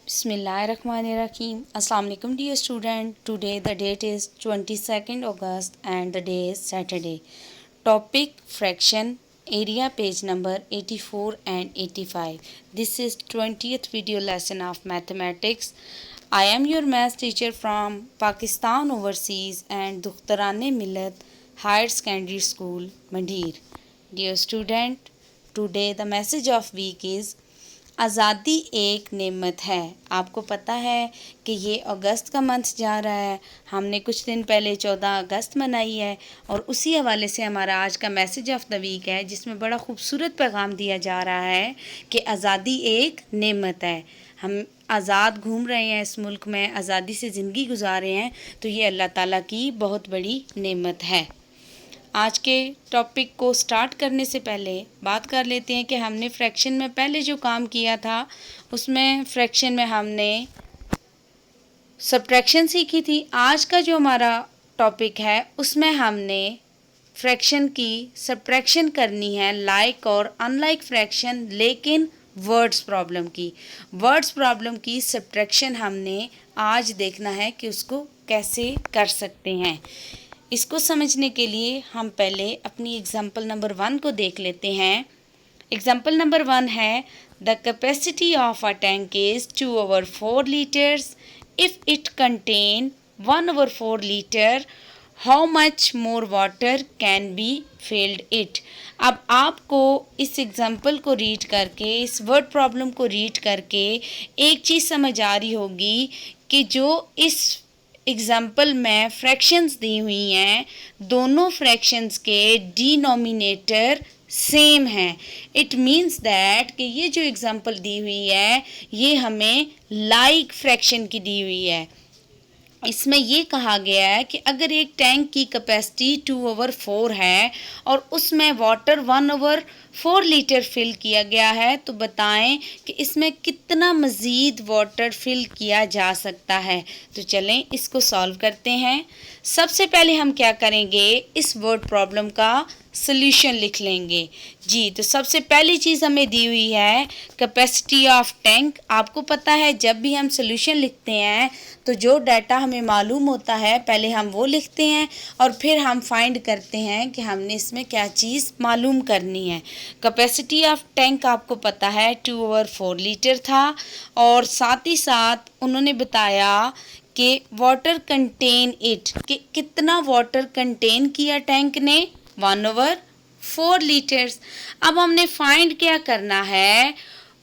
Bismillahirrahmanirrahim. Assalamu alaikum dear student. Today the date is 22nd August and the day is Saturday. Topic fraction, area, page number 84 and 85. This is 20th video lesson of mathematics. I am your math teacher from Pakistan Overseas and Dukhtarane Millat Higher Secondary School, Mandheer. Dear student, today the message of week is आज़ादी एक नेमत है। आपको पता है कि ये अगस्त का मंथ जा रहा है। हमने कुछ दिन पहले 14 अगस्त मनाई है और उसी हवाले से हमारा आज का मैसेज ऑफ द वीक है, जिसमें बड़ा खूबसूरत पैगाम दिया जा रहा है कि आज़ादी एक नेमत है। हम आज़ाद घूम रहे हैं इस मुल्क में, आज़ादी से ज़िंदगी गुजार रहे हैं, तो ये अल्लाह ताला की बहुत बड़ी नेमत है। आज के टॉपिक को स्टार्ट करने से पहले बात कर लेते हैं कि हमने फ्रैक्शन में पहले जो काम किया था उसमें फ्रैक्शन में हमने सब्ट्रैक्शन सीखी थी। आज का जो हमारा टॉपिक है उसमें हमने फ्रैक्शन की सब्ट्रैक्शन करनी है, लाइक और अनलाइक फ्रैक्शन, लेकिन वर्ड्स प्रॉब्लम की सब्ट्रैक्शन हमने आज देखना है कि उसको कैसे कर सकते हैं। इसको समझने के लिए हम पहले अपनी एग्जाम्पल नंबर 1 को देख लेते हैं। एग्जाम्पल नंबर 1 है, the capacity of a tank is 2/4 litres. If it contain 1/4 litre, how much more water can be filled it. अब आपको इस एग्जाम्पल को रीड करके, इस वर्ड प्रॉब्लम को रीड करके एक चीज़ समझ आ रही होगी कि जो इस एग्जाम्पल में फ्रैक्शंस दी हुई हैं, दोनों फ्रैक्शंस के डिनोमिनेटर सेम हैं। इट मीन्स दैट कि ये जो एग्जाम्पल दी हुई है ये हमें लाइक फ्रैक्शन की दी हुई है। इसमें ये कहा गया है कि अगर एक टैंक की कैपेसिटी 2/4 है और उसमें वाटर 1/4 लीटर फिल किया गया है, तो बताएं कि इसमें कितना मज़ीद वाटर फिल किया जा सकता है। तो चलें इसको सॉल्व करते हैं। सबसे पहले हम क्या करेंगे, इस वर्ड प्रॉब्लम का सॉल्यूशन लिख लेंगे। जी, तो सबसे पहली चीज़ हमें दी हुई है कैपेसिटी ऑफ टैंक। आपको पता है जब भी हम सॉल्यूशन लिखते हैं तो जो डाटा हमें मालूम होता है पहले हम वो लिखते हैं और फिर हम फाइंड करते हैं कि हमने इसमें क्या चीज़ मालूम करनी है। कैपेसिटी ऑफ टैंक आपको पता है 2/4 लीटर था और साथ ही साथ उन्होंने बताया कि वाटर कंटेन इट, कि कितना वाटर कंटेन किया टैंक ने, 1/4 लीटर्स। अब हमने फाइंड क्या करना है,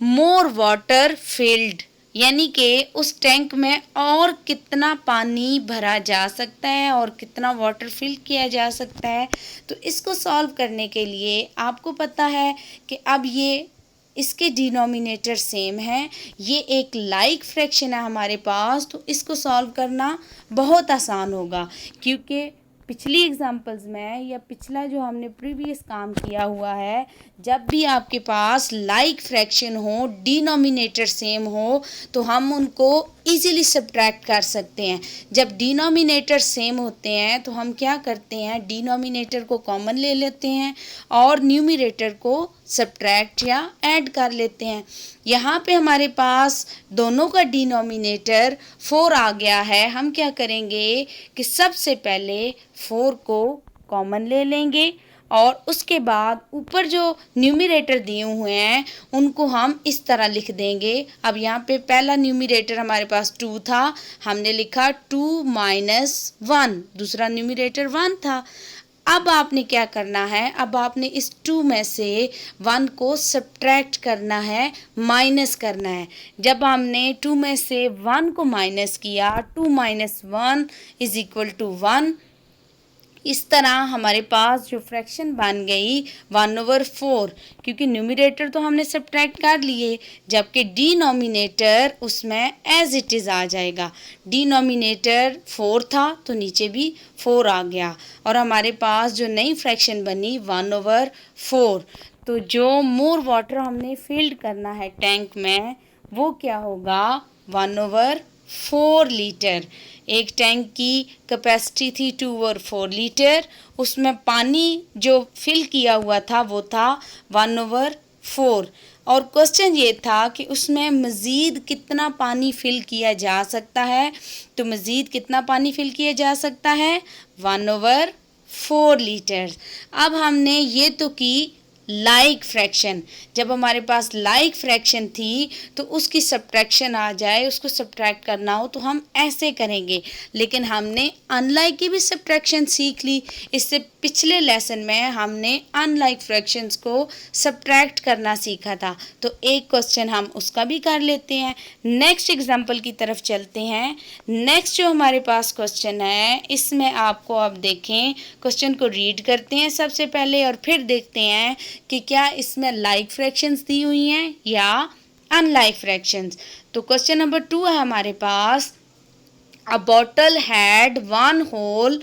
मोर वाटर फिल्ड, यानी कि उस टैंक में और कितना पानी भरा जा सकता है और कितना वाटर फिल किया जा सकता है। तो इसको सॉल्व करने के लिए आपको पता है कि अब ये इसके डिनोमिनेटर सेम है, ये एक लाइक फ्रैक्शन है हमारे पास, तो इसको सॉल्व करना बहुत आसान होगा, क्योंकि पिछली एग्जांपल्स में या पिछला जो हमने प्रीवियस काम किया हुआ है, जब भी आपके पास लाइक फ्रैक्शन हो, डिनोमिनेटर सेम हो, तो हम उनको इजीली सब्ट्रैक्ट कर सकते हैं। जब डिनोमिनेटर सेम होते हैं तो हम क्या करते हैं, डिनोमिनेटर को कॉमन ले लेते हैं और न्यूमरेटर को सब्ट्रैक्ट या ऐड कर लेते हैं। यहाँ पे हमारे पास दोनों का डिनोमिनेटर 4 आ गया है। हम क्या करेंगे कि सबसे पहले 4 को कॉमन ले लेंगे और उसके बाद ऊपर जो न्यूमरेटर दिए हुए हैं उनको हम इस तरह लिख देंगे। अब यहाँ पे पहला न्यूमरेटर हमारे पास 2 था, हमने लिखा 2 - 1, दूसरा न्यूमरेटर 1 था। अब आपने क्या करना है, अब आपने इस 2 में से 1 को सब्ट्रैक्ट करना है, माइनस करना है। जब हमने 2 में से 1 को माइनस किया, 2 - 1 = 1। इस तरह हमारे पास जो फ्रैक्शन बन गई 1/4, क्योंकि न्यूमरेटर तो हमने सब्ट्रैक्ट कर लिए, जबकि डिनोमिनेटर उसमें एज इट इज़ आ जाएगा। डिनोमिनेटर 4 था तो नीचे भी 4 आ गया और हमारे पास जो नई फ्रैक्शन बनी 1/4। तो जो मोर वाटर हमने फिल्ड करना है टैंक में वो क्या होगा, 1/4 लीटर। एक टैंक की कैपेसिटी थी 2/4 लीटर, उसमें पानी जो फिल किया हुआ था वो था 1/4। और क्वेश्चन ये था कि उसमें मज़ीद कितना पानी फिल किया जा सकता है। तो मज़ीद कितना पानी फिल किया जा सकता है? 1/4 लीटर। अब हमने ये तो की लाइक फ्रैक्शन। जब हमारे पास लाइक फ्रैक्शन थी तो उसकी सब्ट्रैक्शन आ जाए, उसको सब्ट्रैक्ट करना हो तो हम ऐसे करेंगे, लेकिन हमने अनलाइक की भी सब्ट्रैक्शन सीख ली। इससे पिछले लेसन में हमने अनलाइक फ्रैक्शंस को सब्ट्रैक्ट करना सीखा था, तो एक क्वेश्चन हम उसका भी कर लेते हैं। नेक्स्ट एग्जाम्पल की तरफ चलते हैं। नेक्स्ट जो हमारे पास क्वेश्चन है, इसमें आपको अब देखें, क्वेश्चन को रीड करते हैं सबसे पहले और फिर देखते हैं कि क्या इसमें लाइक फ्रैक्शंस दी हुई हैं या अनलाइक फ्रैक्शंस। तो क्वेश्चन नंबर 2 है हमारे पास, a bottle had 1/2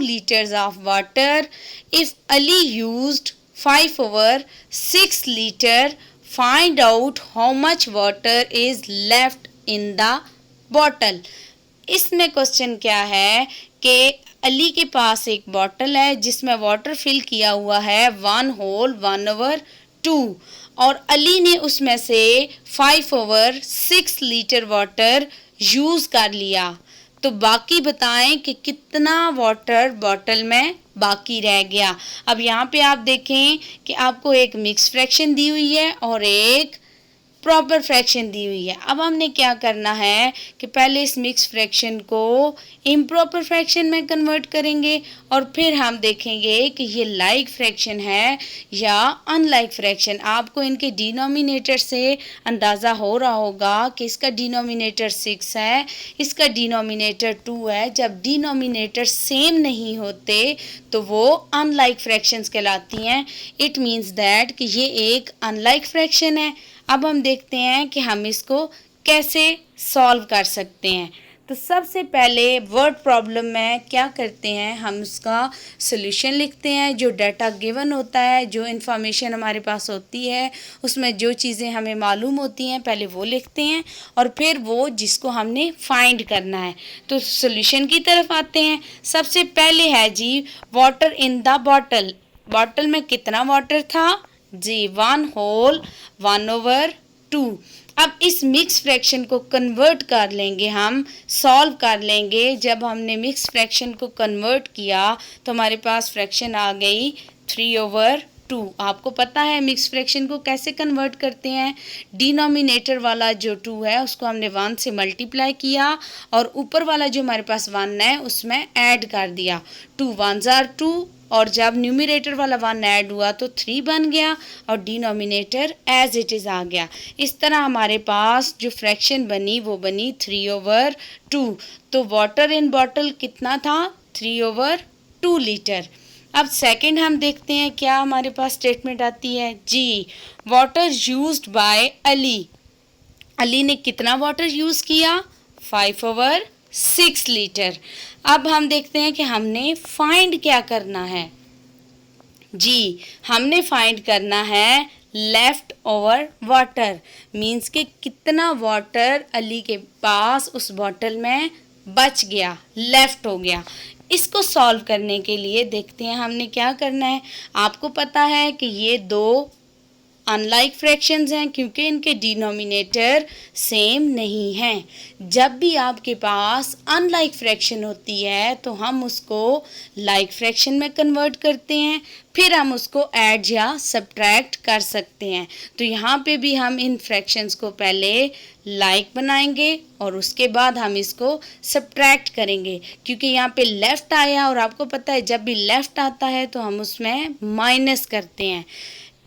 liters of water. If Ali used 5/6 liter, find out how much water is left in the bottle. इसमें क्वेश्चन क्या है कि अली के पास एक बॉटल है जिसमें वाटर फिल किया हुआ है 1/2 और अली ने उसमें से 5/6 लीटर वाटर यूज़ कर लिया। तो बाकी बताएं कि कितना वाटर बॉटल में बाकी रह गया। अब यहाँ पे आप देखें कि आपको एक मिक्स फ्रैक्शन दी हुई है और एक प्रॉपर फ्रैक्शन दी हुई है। अब हमने क्या करना है कि पहले इस मिक्स फ्रैक्शन को इम्प्रॉपर फ्रैक्शन में कन्वर्ट करेंगे और फिर हम देखेंगे कि ये लाइक फ्रैक्शन है या अनलाइक फ्रैक्शन। आपको इनके डिनोमिनेटर से अंदाज़ा हो रहा होगा कि इसका डिनोमिनेटर 6 है, इसका डिनोमिनेटर 2 है। जब डिनोमिनेटर सेम नहीं होते तो वो अनलाइक फ्रैक्शंस कहलाती हैं। इट मीन्स दैट कि ये एक अनलाइक फ्रैक्शन है। अब हम देखते हैं कि हम इसको कैसे सॉल्व कर सकते हैं। तो सबसे पहले वर्ड प्रॉब्लम में क्या करते हैं, हम उसका सॉल्यूशन लिखते हैं। जो डाटा गिवन होता है, जो इन्फॉर्मेशन हमारे पास होती है, उसमें जो चीज़ें हमें मालूम होती हैं पहले वो लिखते हैं और फिर वो जिसको हमने फाइंड करना है। तो सॉल्यूशन की तरफ आते हैं। सबसे पहले है जी water in the bottle. Bottle में कितना वाटर था जी? 1/2। अब इस मिक्स फ्रैक्शन को कन्वर्ट कर लेंगे, हम सॉल्व कर लेंगे। जब हमने मिक्स फ्रैक्शन को कन्वर्ट किया तो हमारे पास फ्रैक्शन आ गई 3/2। आपको पता है मिक्स फ्रैक्शन को कैसे कन्वर्ट करते हैं। डिनोमिनेटर वाला जो 2 है उसको हमने 1 से मल्टीप्लाई किया और ऊपर वाला जो हमारे पास 1 है उसमें ऐड कर दिया। 2 1s are 2 और जब न्यूमरेटर वाला 1 ऐड हुआ तो 3 बन गया और डिनोमिनेटर एज इट इज़ आ गया। इस तरह हमारे पास जो फ्रैक्शन बनी वो बनी 3/2। तो वाटर इन बॉटल कितना था? 3/2 लीटर। अब सेकंड हम देखते हैं क्या हमारे पास स्टेटमेंट आती है जी। Water used by Ali. Ali ने कितना वाटर यूज़ किया? 5/6 लीटर। अब हम देखते हैं कि हमने फाइंड क्या करना है जी। हमने फाइंड करना है लेफ्ट ओवर वाटर, मीन्स कि कितना वाटर अली के पास उस बॉटल में बच गया, लेफ्ट हो गया। इसको सॉल्व करने के लिए देखते हैं हमने क्या करना है। आपको पता है कि ये दो अनलाइक फ्रैक्शंस हैं क्योंकि इनके डिनोमिनेटर सेम नहीं हैं। जब भी आपके पास अनलाइक फ्रैक्शन होती है तो हम उसको लाइक फ्रैक्शन में कन्वर्ट करते हैं, फिर हम उसको ऐड या सब्ट्रैक्ट कर सकते हैं। तो यहाँ पे भी हम इन फ्रैक्शंस को पहले लाइक बनाएंगे और उसके बाद हम इसको सब्ट्रैक्ट करेंगे क्योंकि यहाँ पे लेफ़्ट आया और आपको पता है जब भी लेफ़्ट आता है तो हम उसमें माइनस करते हैं।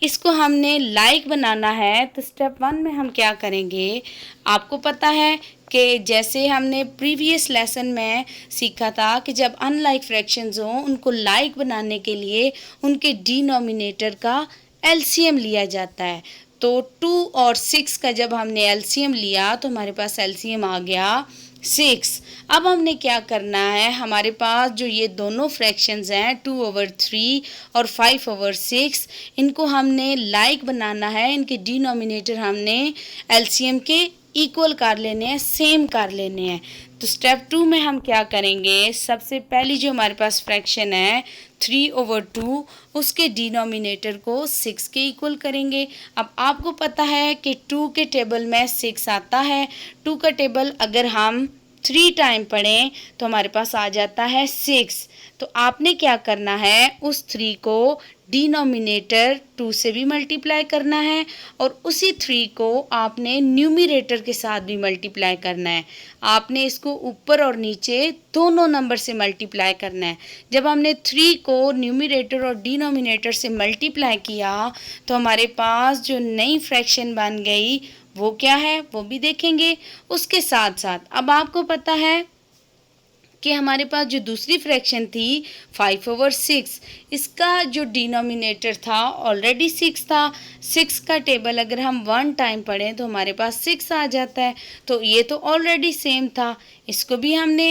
इसको हमने लाइक बनाना है तो स्टेप 1 में हम क्या करेंगे, आपको पता है कि जैसे हमने प्रीवियस लेसन में सीखा था कि जब अनलाइक फ्रैक्शंस हों उनको लाइक बनाने के लिए उनके डिनोमिनेटर का एलसीएम लिया जाता है। तो 2 और 6 का जब हमने एलसीएम लिया तो हमारे पास एलसीएम आ गया 6। अब हमने क्या करना है, हमारे पास जो ये दोनों फ्रैक्शंस हैं 2/3 और 5/6, इनको हमने लाइक बनाना है। इनके डिनोमिनेटर हमने एलसीएम के इक्वल कर लेने हैं, सेम कर लेने हैं। तो स्टेप 2 में हम क्या करेंगे, सबसे पहली जो हमारे पास फ्रैक्शन है 3/2, उसके डिनोमिनेटर को 6 के इक्वल करेंगे। अब आपको पता है कि 2 के टेबल में 6 आता है। 2 का टेबल अगर हम 3 टाइम पढ़ें तो हमारे पास आ जाता है 6। तो आपने क्या करना है, उस 3 को डिनोमिनेटर 2 से भी मल्टीप्लाई करना है और उसी 3 को आपने न्यूमरेटर के साथ भी मल्टीप्लाई करना है। आपने इसको ऊपर और नीचे दोनों नंबर से मल्टीप्लाई करना है। जब हमने 3 को न्यूमरेटर और डिनोमिनेटर से मल्टीप्लाई किया तो हमारे पास जो नई फ्रैक्शन बन गई वो क्या है, वो भी देखेंगे। उसके साथ साथ अब आपको पता है कि हमारे पास जो दूसरी फ्रैक्शन थी 5/6, इसका जो डिनोमिनेटर था ऑलरेडी 6 था। 6 का टेबल अगर हम 1 टाइम पढ़ें तो हमारे पास 6 आ जाता है। तो ये तो ऑलरेडी सेम था, इसको भी हमने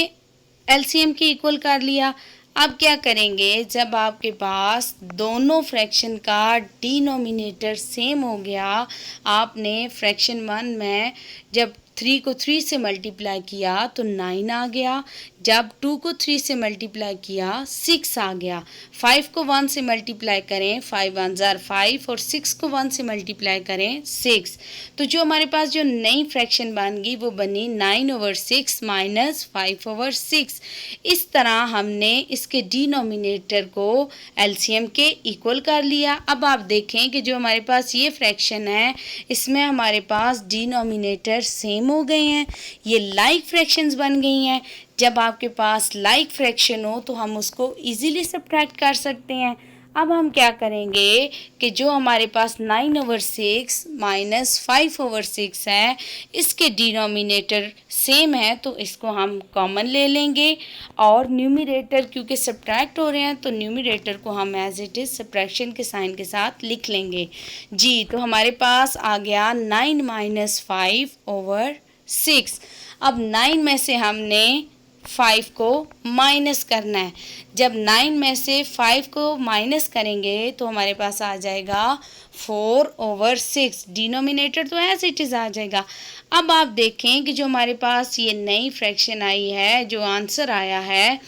एलसीएम के इक्वल कर लिया। अब क्या करेंगे, जब आपके पास दोनों फ्रैक्शन का डिनोमिनेटर सेम हो गया, आपने फ्रैक्शन 1 में जब 3 को 3 से मल्टीप्लाई किया तो 9 आ गया। जब 2 को 3 से मल्टीप्लाई किया 6 आ गया। 5 को 1 से मल्टीप्लाई करें 5 1 जार 5 और 6 को 1 से मल्टीप्लाई करें 6। तो जो हमारे पास जो नई फ्रैक्शन बन गई वो बनी 9/6 माइनस 5/6। इस तरह हमने इसके डिनोमिनेटर को एलसीएम के इक्वल कर लिया। अब आप देखें कि जो हमारे पास ये फ्रैक्शन है इसमें हमारे पास डिनोमिनेटर सेम हो गए हैं, ये लाइक फ्रैक्शंस बन गई हैं। जब आपके पास लाइक फ्रैक्शन हो तो हम उसको इजीली सब्ट्रैक्ट कर सकते हैं। अब हम क्या करेंगे कि जो हमारे पास 9/6 माइनस 5/6 है, इसके डिनोमिनेटर सेम है तो इसको हम कॉमन ले लेंगे और न्यूमरेटर क्योंकि सब्ट्रैक्ट हो रहे हैं तो न्यूमरेटर को हम एज इट इज़ सब्ट्रैक्शन के साइन के साथ लिख लेंगे। जी, तो हमारे पास आ गया 9 माइनस 5/6। अब 9 में से हमने 5 को माइनस करना है। जब 9 में से 5 को माइनस करेंगे तो हमारे पास आ जाएगा 4/6। डिनोमिनेटर तो एज इट इज़ आ जाएगा। अब आप देखें कि जो हमारे पास ये नई फ्रैक्शन आई है, जो आंसर आया है,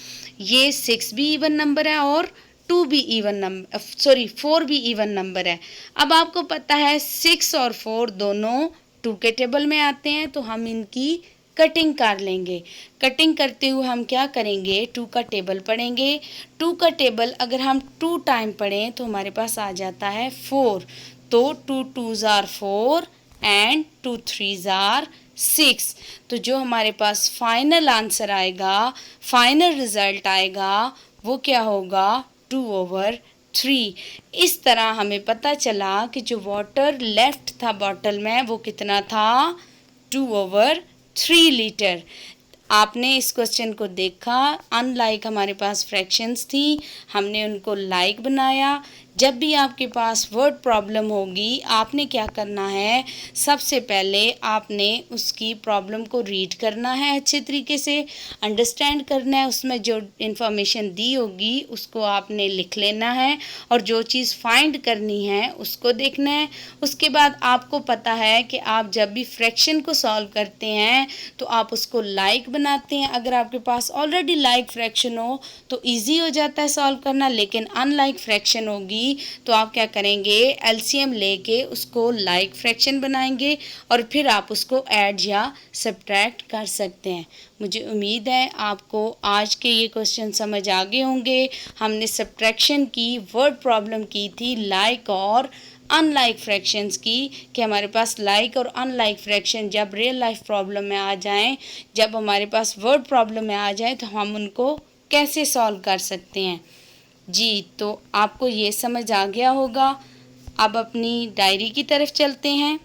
ये 6 भी इवन नंबर है और 2 भी इवन नंबर, 4 भी इवन नंबर है। अब आपको पता है 6 और 4 दोनों 2 के टेबल में आते हैं तो हम इनकी कटिंग कर लेंगे। कटिंग करते हुए हम क्या करेंगे, 2 का टेबल पढ़ेंगे। 2 का टेबल अगर हम 2 टाइम पढ़ें तो हमारे पास आ जाता है 4। तो 2 2s are 4 and 2 3s are 6। तो जो हमारे पास फाइनल आंसर आएगा, फाइनल रिजल्ट आएगा, वो क्या होगा, 2/3। इस तरह हमें पता चला कि जो वाटर लेफ्ट था बॉटल में वो कितना था, 2/3 लीटर। आपने इस क्वेश्चन को देखा, अनलाइक हमारे पास फ्रैक्शंस थी, हमने उनको लाइक बनाया। जब भी आपके पास वर्ड प्रॉब्लम होगी आपने क्या करना है, सबसे पहले आपने उसकी प्रॉब्लम को रीड करना है, अच्छे तरीके से अंडरस्टैंड करना है, उसमें जो इन्फॉर्मेशन दी होगी उसको आपने लिख लेना है और जो चीज़ फाइंड करनी है उसको देखना है। उसके बाद आपको पता है कि आप जब भी फ्रैक्शन को सॉल्व करते हैं तो आप उसको लाइक बनाते हैं। अगर आपके पास ऑलरेडी लाइक फ्रैक्शन हो तो ईजी हो जाता है सॉल्व करना, लेकिन अनलाइक फ्रैक्शन होगी तो आप क्या करेंगे, एलसीएम लेके उसको लाइक फ्रैक्शन बनाएंगे और फिर आप उसको ऐड या सब्ट्रैक्ट कर सकते हैं। मुझे उम्मीद है आपको आज के ये क्वेश्चन समझ आ गए होंगे। हमने सब्ट्रैक्शन की वर्ड प्रॉब्लम की थी लाइक और अनलाइक फ्रैक्शंस की, कि हमारे पास लाइक और अनलाइक फ्रैक्शन जब रियल लाइफ प्रॉब्लम में आ जाएं, जब हमारे पास वर्ड प्रॉब्लम में आ जाए तो हम उनको कैसे सॉल्व कर सकते हैं। जी, तो आपको ये समझ आ गया होगा। अब अपनी डायरी की तरफ चलते हैं।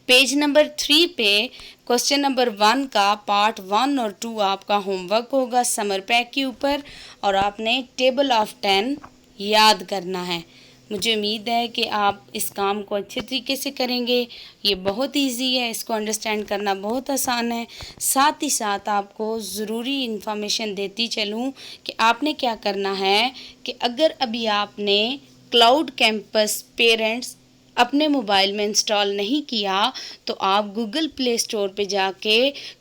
पेज नंबर 3 पे क्वेश्चन नंबर 1 का पार्ट 1 और 2 आपका होमवर्क होगा समर पैक के ऊपर और आपने टेबल ऑफ 10 याद करना है। मुझे उम्मीद है कि आप इस काम को अच्छे तरीके से करेंगे। ये बहुत इजी है, इसको अंडरस्टैंड करना बहुत आसान है। साथ ही साथ आपको ज़रूरी इन्फॉर्मेशन देती चलूँ कि आपने क्या करना है कि अगर अभी आपने क्लाउड कैंपस पेरेंट्स अपने मोबाइल में इंस्टॉल नहीं किया तो आप गूगल प्ले स्टोर पे जाके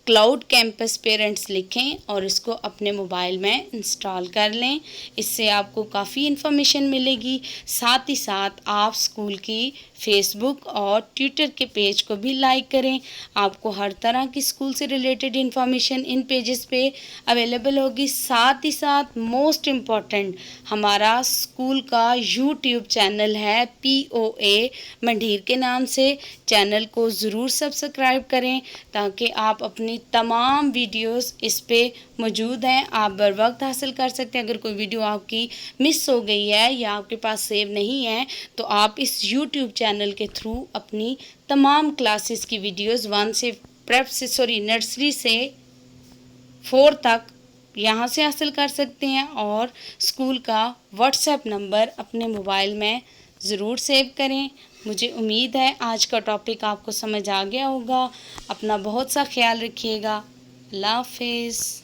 क्लाउड कैंपस पेरेंट्स लिखें और इसको अपने मोबाइल में इंस्टॉल कर लें। इससे आपको काफ़ी इन्फॉर्मेशन मिलेगी। साथ ही साथ आप स्कूल की फेसबुक और ट्विटर के पेज को भी लाइक करें। आपको हर तरह की स्कूल से रिलेटेड इन्फॉर्मेशन इन पेजेस पे अवेलेबल होगी। साथ ही साथ मोस्ट इम्पॉर्टेंट, हमारा स्कूल का यूट्यूब चैनल है POA मंडीर के नाम से। चैनल को ज़रूर सब्सक्राइब करें ताकि आप अपनी तमाम वीडियोस इस पे मौजूद हैं, आप बर वक्त हासिल कर सकते हैं। अगर कोई वीडियो आपकी मिस हो गई है या आपके पास सेव नहीं है तो आप इस यूट्यूब चैनल के थ्रू अपनी तमाम क्लासेस की वीडियोस 1 से नर्सरी से 4 तक यहाँ से हासिल कर सकते हैं। और स्कूल का व्हाट्सएप नंबर अपने मोबाइल में ज़रूर सेव करें। मुझे उम्मीद है आज का टॉपिक आपको समझ आ गया होगा। अपना बहुत सा ख्याल रखिएगा। अल्लाह हाफिज़।